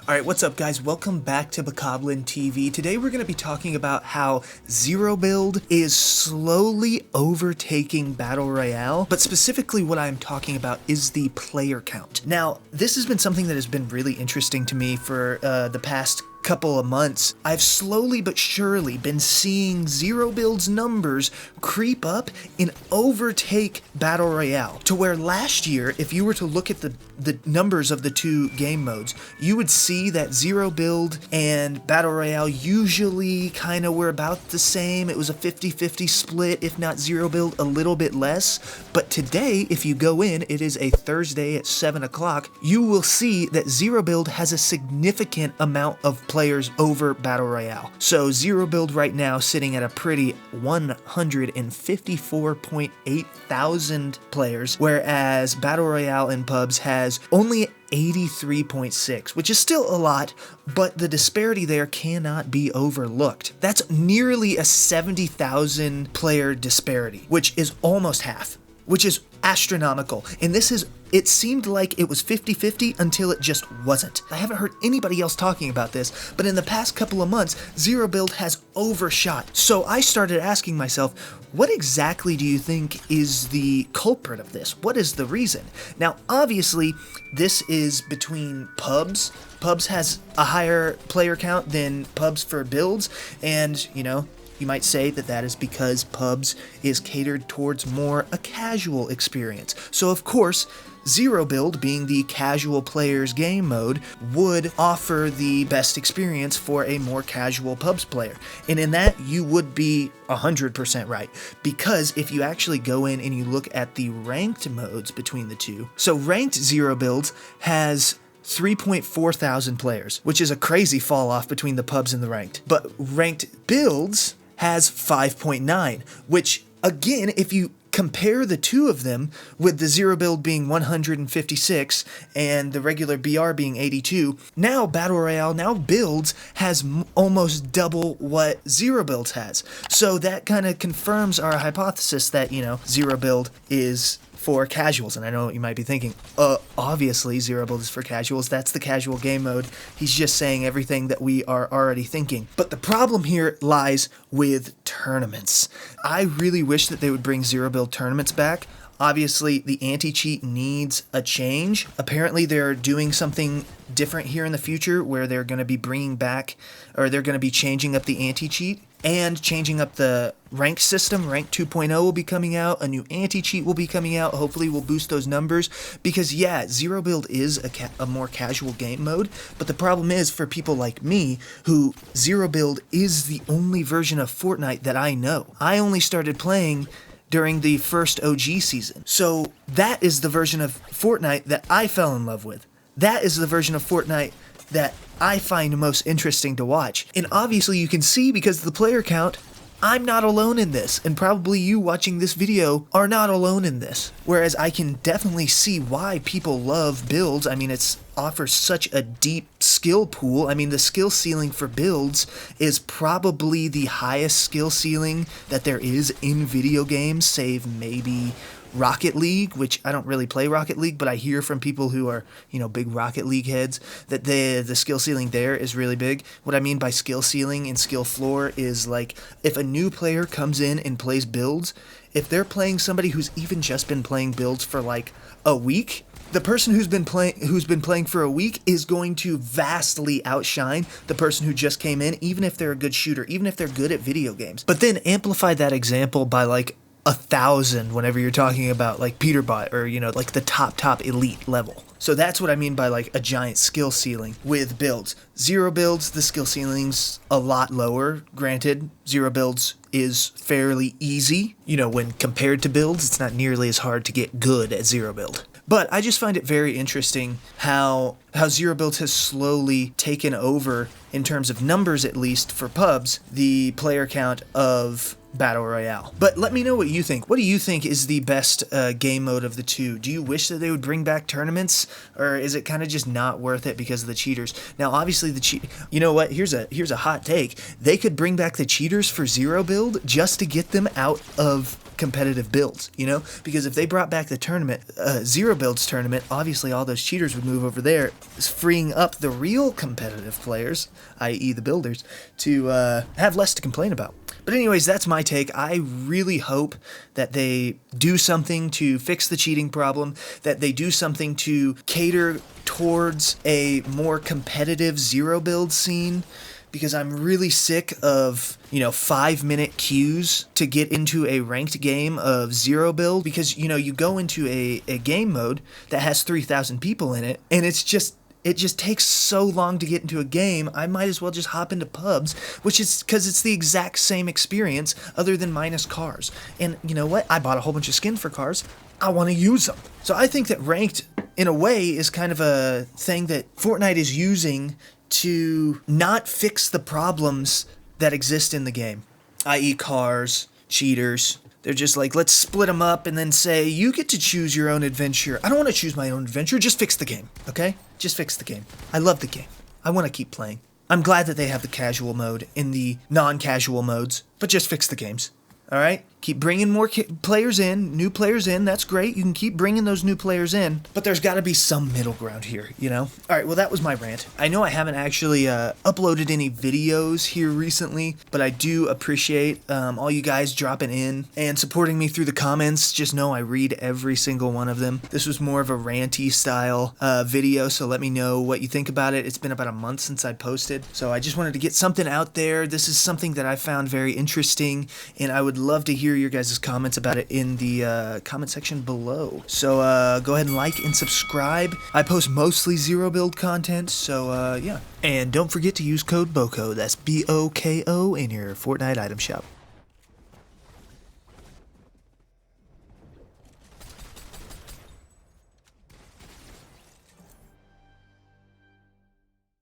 Alright, what's up guys? Welcome back to Bokoblin TV. Today we're going to be talking about how ZeroBuild is slowly overtaking Battle Royale, but specifically what I'm talking about is the player count. Now, this has been something that has been really interesting to me for the past couple of months. I've slowly but surely been seeing ZeroBuild's numbers creep up and overtake Battle Royale, to where last year, if you were to look at the numbers of the two game modes, you would see that ZeroBuild and Battle Royale usually kind of were about the same. It was a 50-50 split, if not ZeroBuild a little bit less. But today, if you go in, it is a Thursday at 7 o'clock, you will see that ZeroBuild has a significant amount of players over Battle Royale. So ZeroBuild right now sitting at a pretty 154.8 thousand players, whereas Battle Royale in pubs has only 83.6, which is still a lot, but the disparity there cannot be overlooked. That's nearly a 70,000 player disparity, which is almost half, which is astronomical. And it seemed like it was 50-50 until it just wasn't. I haven't heard anybody else talking about this, but in the past couple of months, ZeroBuild has overshot. So I started asking myself, what exactly do you think is the culprit of this? What is the reason? Now, obviously, this is between pubs. Pubs has a higher player count than pubs for builds, and, you might say that that is because pubs is catered towards more a casual experience. So of course, ZeroBuild, being the casual player's game mode, would offer the best experience for a more casual pubs player. And in that, you would be 100% right. Because if you actually go in and you look at the ranked modes between the two, so ranked ZeroBuilds has 3.4 thousand players, which is a crazy fall off between the pubs and the ranked. But ranked builds has 5.9, which again, if you compare the two of them, with the ZeroBuild being 156 and the regular BR being 82, now Battle Royale, now Builds, has almost double what ZeroBuilds has. So that kind of confirms our hypothesis that, ZeroBuild is for casuals. And I know what you might be thinking, obviously ZeroBuild is for casuals, that's the casual game mode. He's just saying everything that we are already thinking. But the problem here lies with tournaments. I really wish that they would bring ZeroBuild tournaments back. Obviously, the anti-cheat needs a change. Apparently, they're doing something different here in the future where they're going to be bringing back, or they're going to be changing up the anti-cheat and changing up the rank system. Rank 2.0 will be coming out. A new anti-cheat will be coming out. Hopefully, we'll boost those numbers because, yeah, ZeroBuild is a more casual game mode. But the problem is, for people like me, who ZeroBuild is the only version of Fortnite that I know. I only started playing during the first OG season. So that is the version of Fortnite that I fell in love with. That is the version of Fortnite that I find most interesting to watch. And obviously you can see, because of the player count, I'm not alone in this, and probably you watching this video are not alone in this. Whereas I can definitely see why people love builds. I mean, it offers such a deep skill pool. I mean, the skill ceiling for builds is probably the highest skill ceiling that there is in video games, save maybe Rocket League, which I don't really play Rocket League, but I hear from people who are, big Rocket League heads, that the skill ceiling there is really big. What I mean by skill ceiling and skill floor is, like, if a new player comes in and plays builds, if they're playing somebody who's even just been playing builds for like a week, the person who's been playing for a week is going to vastly outshine the person who just came in, even if they're a good shooter, even if they're good at video games. But then amplify that example by like 1,000 whenever you're talking about like Peterbot, or like the top elite level. So that's what I mean by like a giant skill ceiling with builds. ZeroBuilds, the skill ceiling's a lot lower. Granted, ZeroBuilds is fairly easy. When compared to builds, it's not nearly as hard to get good at ZeroBuild. But I just find it very interesting how ZeroBuild has slowly taken over, in terms of numbers at least for pubs, the player count of Battle Royale. But let me know what you think. What do you think is the best game mode of the two? Do you wish that they would bring back tournaments, or is it kind of just not worth it because of the cheaters? Now, obviously, you know what? Here's a hot take. They could bring back the cheaters for Zerobuild just to get them out of competitive builds, you know, because if they brought back the tournament, Zerobuilds tournament, obviously all those cheaters would move over there, freeing up the real competitive players, i.e. the builders, to have less to complain about. But anyways, that's my take. I really hope that they do something to fix the cheating problem, that they do something to cater towards a more competitive Zerobuild scene, because I'm really sick of, 5-minute queues to get into a ranked game of Zerobuild, because, you go into a game mode that has 3,000 people in it, and it just takes so long to get into a game. I might as well just hop into pubs, which is because it's the exact same experience other than minus cars. And you know what? I bought a whole bunch of skin for cars. I want to use them. So I think that ranked, in a way, is kind of a thing that Fortnite is using to not fix the problems that exist in the game, i.e. cars, cheaters. They're just like, let's split them up and then say, you get to choose your own adventure. I don't want to choose my own adventure. Just fix the game, okay? Just fix the game. I love the game. I want to keep playing. I'm glad that they have the casual mode in the non-casual modes, but just fix the games, all right? Keep bringing more players in, new players in. That's great. You can keep bringing those new players in, but there's got to be some middle ground here, All right, well, that was my rant. I know I haven't actually uploaded any videos here recently, but I do appreciate all you guys dropping in and supporting me through the comments. Just know I read every single one of them. This was more of a ranty style video, so let me know what you think about it. It's been about a month since I posted, so I just wanted to get something out there. This is something that I found very interesting, and I would love to hear your guys' comments about it in the comment section below. So go ahead and like and subscribe. I post mostly Zerobuild content, so yeah. And don't forget to use code BOKO, that's BOKO, in your Fortnite item shop.